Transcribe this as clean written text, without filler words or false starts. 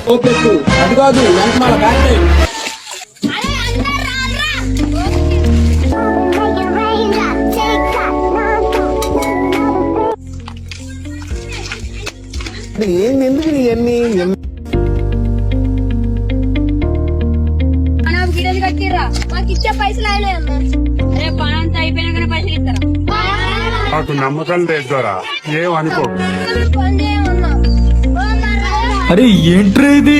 ఓ పెట్టు అది కాదు వెనకమాల బ్యాక్ సైడ్. ఏంది ఎందుకు ఇవన్నీ గిడలు కట్టిర్రా మాకు ఇచ్చే పైసలు అయినా అన్నా. అరే పనంతా అయిపోయినాకనే పైసలు ఇస్తారా? నాకు నమ్మకం లేదురా, ఏమనుకో. పని చేయమన్నా. అరే ఏంట్రా ఇది?